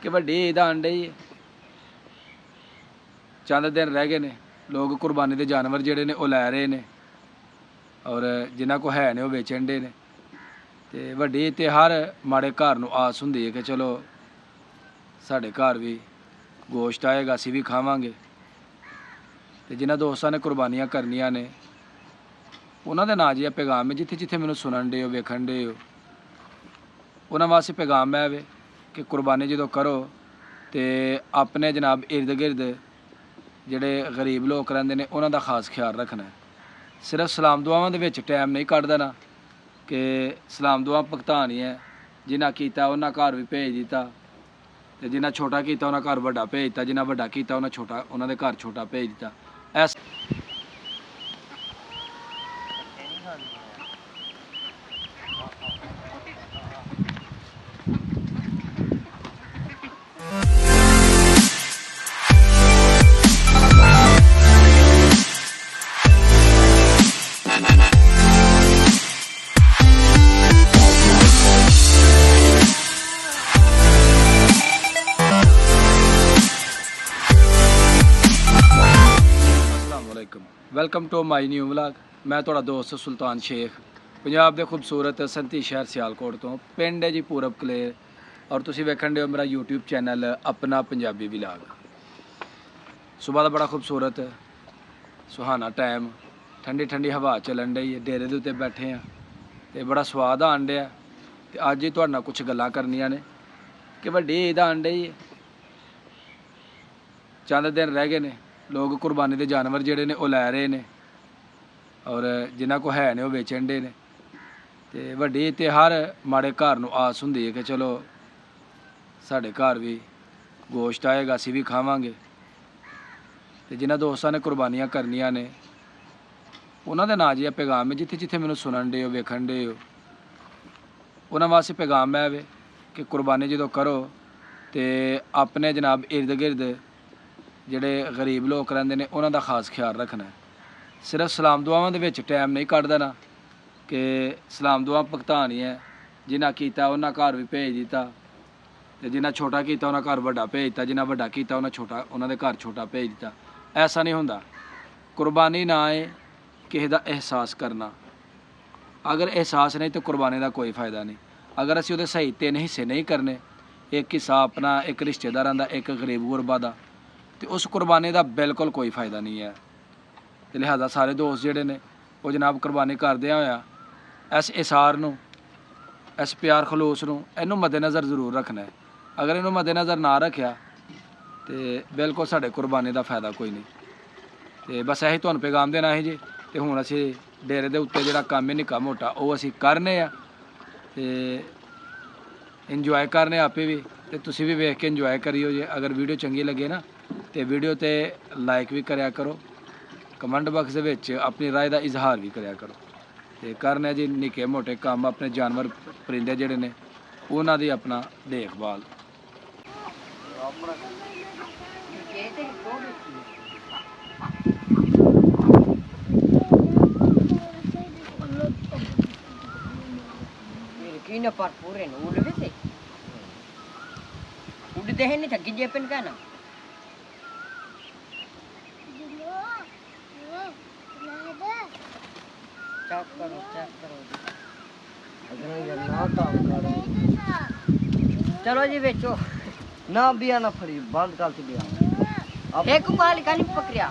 कि वड्डी ईद आन डई है। चंद दिन रह गए ने, लोग कुर्बानी के जानवर जिहड़े ने वो लै रहे ने और जिन्हां को है ने वो वेचण डे ने। ते वड्डी ईद ते हर माड़े घर नूं आस हुंदी है कि चलो साडे घर भी गोश्त आएगा, असीं भी खावांगे। ते जिन्हां दोस्तां ने कुर्बानियां करनियां ने उन्हां दे नां जी पैगाम है, जिथे जिथे मैनूं सुनन डे हो वेखण डे हो उन्हां वास्ते पैगाम है वे कि कुर्बानी जो करो तो अपने जनाब इर्द गिर्द जिहड़े गरीब लोग रहिंदे ने उन्हां दा खास ख्याल रखना है। सिर्फ सलाम दुआवां दे विच टाइम नहीं कढ देना कि सलाम दुआ भुगतानी है, जिन्हां कीता उन्हां घर भी भेज दिता ते जिन्हां छोटा कीता उन्हां घर वड्डा भेज दिता, जिन्हां वड्डा कीता उन्हां छोटा उन्हां दे घर छोटा भेज दिता। ऐसा welcome to my new vlog. मैं तुहाडा दोस्त सुल्तान शेख पंजाब के खूबसूरत संती शहर सियालकोट तो पिंड है जी पूरब कलेर और तुसीं वेखण दे मेरा यूट्यूब चैनल अपना पंजाबी व्लॉग। सुबह का बड़ा खूबसूरत सुहाना टाइम, ठंडी ठंडी हवा चलन डई है, डेरे दे उत्ते बैठे हैं तो बड़ा स्वाद आन डया। ते अज ही तुहाडे नाल कुछ गल्लां करनियां ने कि वड्डी ईद आन डई है। चंद दिन रह गए ने, लोग कुर्बानी के जानवर जिहड़े ने वो लै रहे ने और जिन्हां को है ने वो वेचण डे ने। ते वड्डी ईद ते हर माड़े घर नूं आस हुंदी है कि चलो साडे घर भी गोश्त आएगा, असीं भी खावांगे। ते जिन्हां दोस्तां ने कुर्बानियां करनियां ने उन्हां दे नां जी पैगाम है, जिथे जिथे मैनूं सुनन डे हो वेखण डे हो उन्हां वास्ते पैगाम है वे कि कुर्बानी जो करो तो अपने जनाब इर्द गिर्द जिहड़े गरीब लोग रहिंदे ने उन्हां दा खास ख्याल रखना है। सिर्फ सलाम दुआवां दे विच टाइम नहीं कढ देना कि सलाम दुआ भुगतानी है, जिन्हां कीता उन्हां घर भी भेज दिता ते जिन्हां छोटा कीता उन्हां घर वड्डा भेज दिता, जिन्हां वड्डा कीता उन्हां दे घर छोटा भेज दिता। ऐसा नहीं हुंदा। कुर्बानी ना है किसी दा एहसास करना, अगर एहसास नहीं तो कुर्बानी का कोई फ़ायदा नहीं। अगर असीं उहदे सही 3 हिस्से नहीं करने, एक हिस्सा अपना, एक रिश्तेदारां दा, एक गरीब गुरबा दा, तो उस कुर्बानी का बिल्कुल कोई फ़ायदा नहीं है। तो लिहाजा सारे दोस्त जिहड़े ने वो जनाब कुर्बानी करदियां होया इस इसार नूं, इस प्यार खलूस नूं इहनूं मद्देनज़र जरूर रखना है। अगर इहनूं मद्देनज़र ना रखिया तो बिल्कुल साडे कुर्बानी का फ़ायदा कोई नहीं। तो बस यही तुहानूं पैगाम देना है जी। तो हुण असीं डेरे दे उत्ते जिहड़ा काम है निक्का मोटा वो असीं करने आ ते इंजॉय करने आपे भी, तो तुसीं भी वेख के इंजॉय करियो जे। अगर वीडियो चंगी लगे ना तो वीडियो ते लाइक भी करया करो, कमेंट बॉक्स दे अपनी राय का इजहार भी करया करो। तो करने जी निक्के मोटे काम अपने जानवर परिंदे जिहड़े ने उन्हां दी अपना देखभाल। Kina parpuren ulu bese. Udah deh ni tak jepen kan? Cak karo. अगर ये ना काम करो चलो जी बेचो। ना बिया ना फरी बंद कर दिया अब एक काल कानी पकड़िया।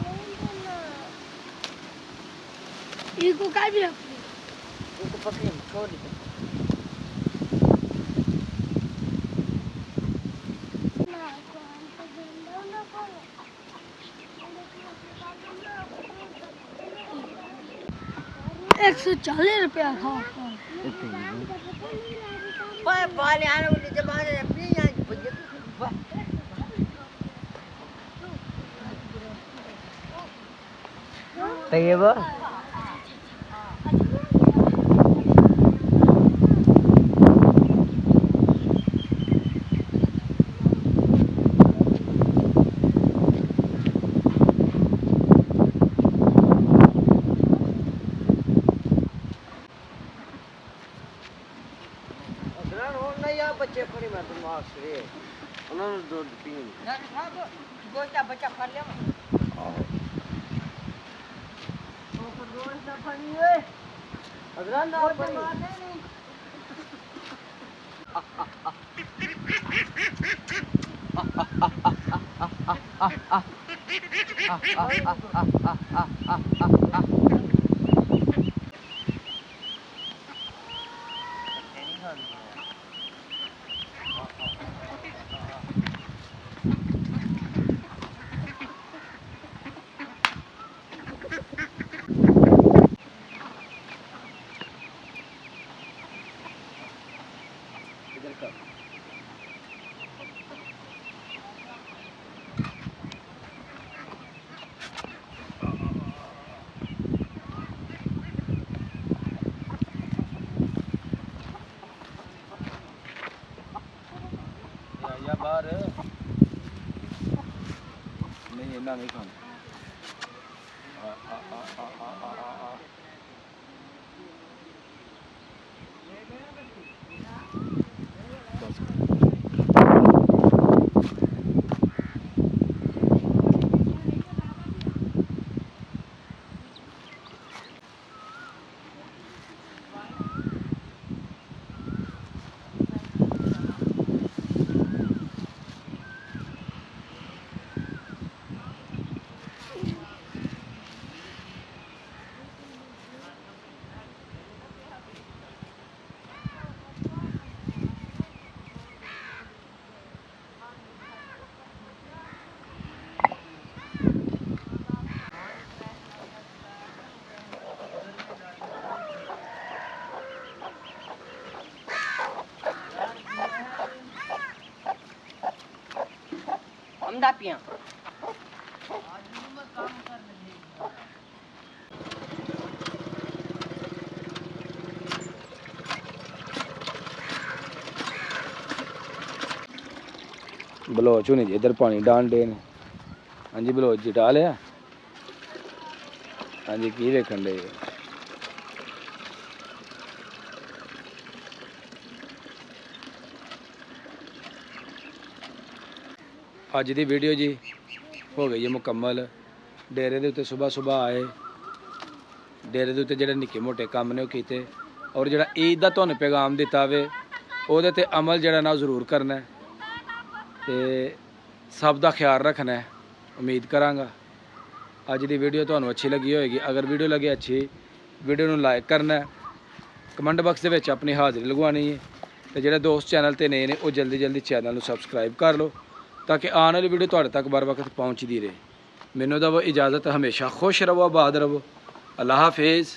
इको का भी उसको पकड़ी छोड़ दे। ₹140 खा Pak balik anak udah jemaah dah punya begitu. Taiba बच्चे पढ़ी मैं तो मास्टर उन्होंने दूध पीन डॉक्टर साहब गोटा बच्चा कर लिया तो रोज ना फनी है अदरान ना गोटा मारने नहीं इधर कर या बाहर नहीं इन्ना नहीं खाना हमदा पिया बलोच होनी जी इधर पानी डांडे ने हाँ जी बलोच जी डाल लिया हाँ जी की देखन डे अज दी वीडियो जी हो गई है मुकम्मल डेरे दे उत्ते सुबह सुबह आए डेरे दे उत्ते जेह्ड़े निक्के मोटे कम्म ने ओह कीते और जेह्ड़ा ईद दा तुहानूं पैगाम दित्ता वे ओहदे ते अमल जेह्ड़ा ना जरूर करना है ते सब दा ख्याल रखना है उम्मीद करांगा अज दी वीडियो तुहानूं अच्छी लगी होएगी अगर वीडियो लगे अच्छी वीडियो नूं लाइक करना है कमेंट बॉक्स दे विच अपनी हाज़री लगवानी है ते जेह्ड़े दोस्त चैनल ते नए ने ओह जल्दी जल्दी चैनल नूं सबसक्राइब कर लो ताकि आने वाली वीडियो तुहाडे तक बर वक्त पहुँचती रहे मैनूं दवो इजाज़त हमेशा खुश रहो आबाद रहो अल्लाह हाफिज़।